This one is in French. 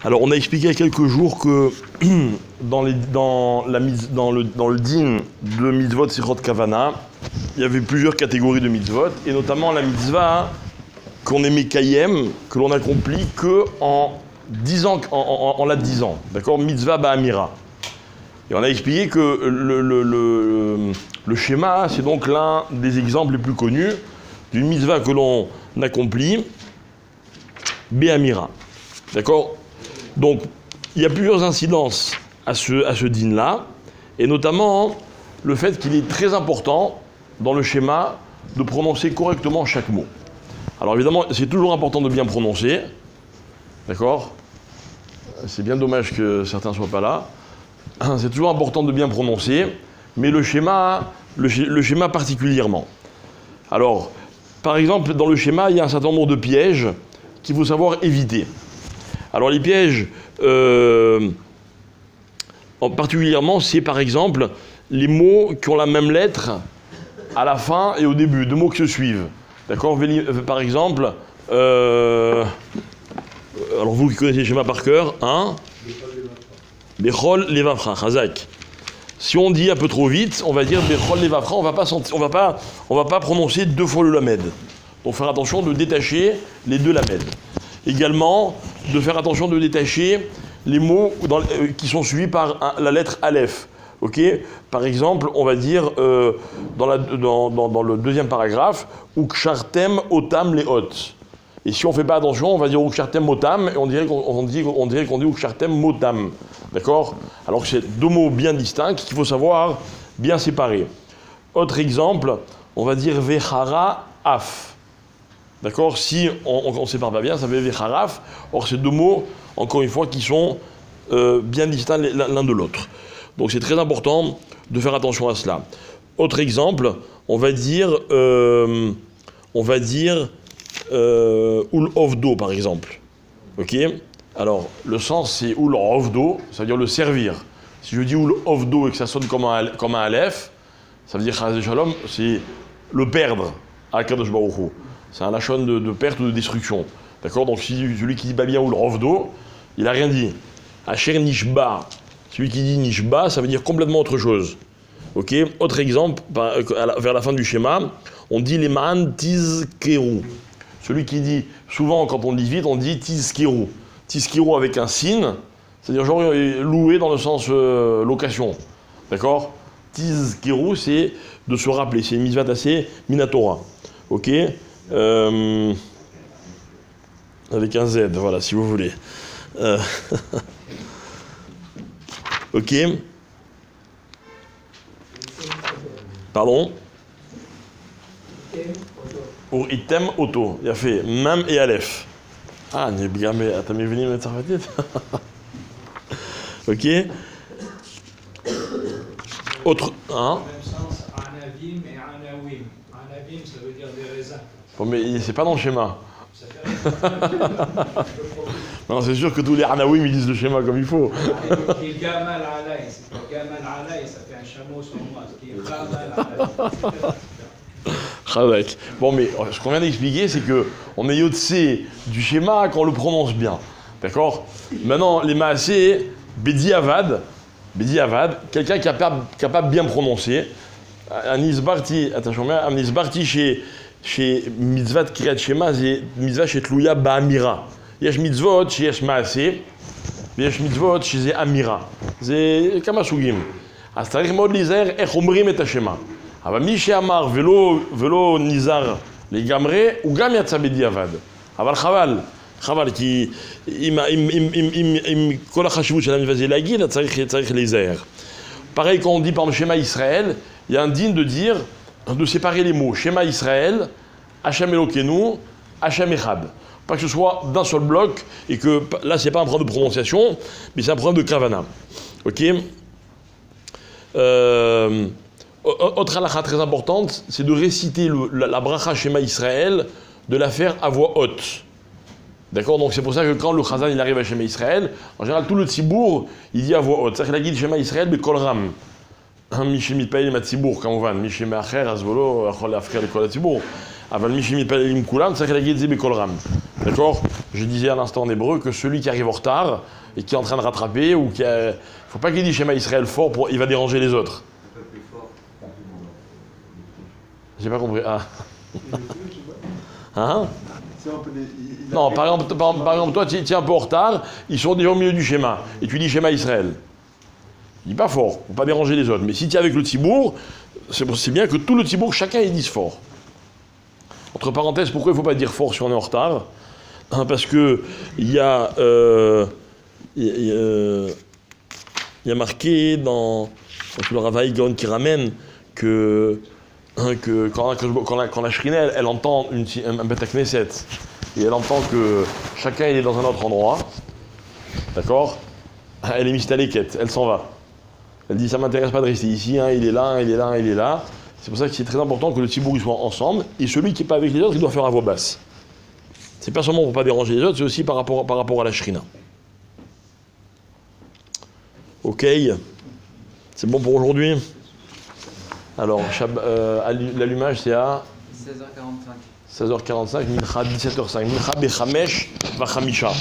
Alors, on a expliqué il y a quelques jours que dans le din de mitzvot Sichot Kavana, il y avait plusieurs catégories de mitzvot, et notamment la mitzvah qu'on est Mekayem, que l'on accomplit que en 10 ans, en la 10 ans. D'accord? Mitzvah Ba'amira. Et on a expliqué que le schéma, c'est donc l'un des exemples les plus connus d'une mitzvah que l'on accomplit, Ba'amira. D'accord? Donc, il y a plusieurs incidences à ce din-là, et notamment le fait qu'il est très important dans le schéma de prononcer correctement chaque mot. Alors évidemment, c'est toujours important de bien prononcer, d'accord? C'est bien dommage que certains ne soient pas là. C'est toujours important de bien prononcer, mais le schéma particulièrement. Alors, par exemple, dans le schéma, il y a un certain nombre de pièges qu'il faut savoir éviter. Alors les pièges, particulièrement, c'est par exemple les mots qui ont la même lettre à la fin et au début, deux mots qui se suivent. D'accord? Par exemple, alors vous qui connaissez le schéma par cœur, hein? Bechol levavcha, chazak. Si on dit un peu trop vite, on va dire Bechol levavcha, on va pas prononcer deux fois le lamed. Donc faire attention de détacher les deux lamed. Également, de faire attention de détacher les mots qui sont suivis par la lettre Aleph. Okay? Par exemple, on va dire dans le deuxième paragraphe, Ukshartem otam leot. Et si on ne fait pas attention, on va dire Ukshartem otam, et on dirait qu'on dit Ukshartem motam. D'accord? Alors que c'est deux mots bien distincts qu'il faut savoir bien séparer. Autre exemple, on va dire Vechara af. D'accord? Si on ne sépare pas bien, ça fait Vecharaf. Or, c'est deux mots, encore une fois, qui sont bien distincts l'un de l'autre. Donc, c'est très important de faire attention à cela. Autre exemple, on va dire Ul Ovdo, par exemple. Ok? Alors, le sens, c'est Ul Ovdo, ça veut dire le servir. Si je dis Ul Ovdo et que ça sonne comme un Aleph, ça veut dire Chaz Shalom, c'est le perdre à Kadosh Baruch Hu. C'est un lachon de perte ou de destruction. D'accord? Donc celui qui dit pas bien ou le rovdo, il n'a rien dit. Asher nishba. Celui qui dit nishba, ça veut dire complètement autre chose. Ok? Autre exemple, vers la fin du schéma, on dit les man tizkeru. Celui qui dit, souvent quand on dit vite, on dit tizkeru. Tizkeru avec un sin, c'est-à-dire genre louer dans le sens location. D'accord? Tizkeru, c'est de se rappeler. C'est une mitzvah assez minatora. Ok? Avec un Z, voilà, si vous voulez. Ok. Pardon? Ou item auto. Il a fait même et Aleph. Ah, t'as mis venu mettre ça. Ok. Autre. Hein? Anavim et anawim. Anavim, ça veut dire des raisins. Bon, mais c'est pas dans le schéma. Non, c'est sûr que tous les Anawim ils disent le schéma comme il faut. Il gamal alay, c'est pas gamal alay, ça fait un chameau sur moi. Qui gamal alay. Bon, mais ce qu'on vient d'expliquer, c'est que on est yotse du schéma quand on le prononce bien. D'accord? Maintenant, les maasé, Bedi Avad, quelqu'un qui a pas bien prononcé. Un isbarti, attention bien, un isbarti chez mitzvah Kriyat Shema, c'est mitzvah chez Tlouya Ba'amira. Yesh mitzvot chez Yesh Maaseh, yesh mitzvot chez Amira. C'est kama sugim. אז צריך מאוד להיזהר איך אומרים את השמה. אבל מי שאמר ולא נזהר לגמרי, הוא גם יצא בדיעבד. אבל חבל, כי עם כל החשיבות של המצווה זה להגיד, צריך להיזהר. Pareil, quand on dit par le schéma Israël, il y a un digne de dire, de séparer les mots. Schéma Israël, Hachem Elokeinu, Hachem Echad. Pas que ce soit d'un seul bloc, et que là, c'est pas un problème de prononciation, mais c'est un problème de kavana. Ok? Autre halakha très importante, c'est de réciter la bracha Schéma Israël, de la faire à voix haute. D'accord? Donc c'est pour ça que quand le Chazan il arrive à Schéma Israël, en général tout le tzibour il dit à voix haute. C'est-à-dire qu'il a dit Schéma Israël mais kol ram. Mishé mitpaïl mat tzibour, כמובן. Mishé me'acher, azvolo, achol afker le kol tzibour. Aval Mishimit Palelim Kulam, Tsakalagedze Bekolram. D'accord? Je disais à l'instant en hébreu que celui qui arrive en retard et qui est en train de rattraper, ou qui a. Il ne faut pas qu'il dise Shema Israël fort, il va déranger les autres. J'ai pas compris. Ah. Hein? Non, par exemple, toi, tu es un peu en retard, ils sont déjà au milieu du schéma, et tu dis Shema Israël. Il dit pas fort, pour pas déranger les autres. Mais si tu es avec le Tzibour, c'est bien que tout le Tzibour, chacun, il dise fort. Entre parenthèses, pourquoi il ne faut pas dire fort si on est en retard? Parce que il y a marqué dans le Ravaï Gaon qui ramène que quand la Shrina, elle entend un Beth Knesset, et elle entend que chacun il est dans un autre endroit, d'accord? Elle est mistaleket, elle s'en va. Elle dit ça m'intéresse pas de rester ici, hein, il est là, il est là, il est là. C'est pour ça que c'est très important que le Tzibour soit ensemble, et celui qui n'est pas avec les autres, il doit faire à voix basse. C'est pas seulement pour ne pas déranger les autres, c'est aussi par rapport à la Shrina. Ok, c'est bon pour aujourd'hui? Alors, l'allumage c'est à 16h45. 16h45, Mincha 17h05. Mincha Bechamesh Vachamisha.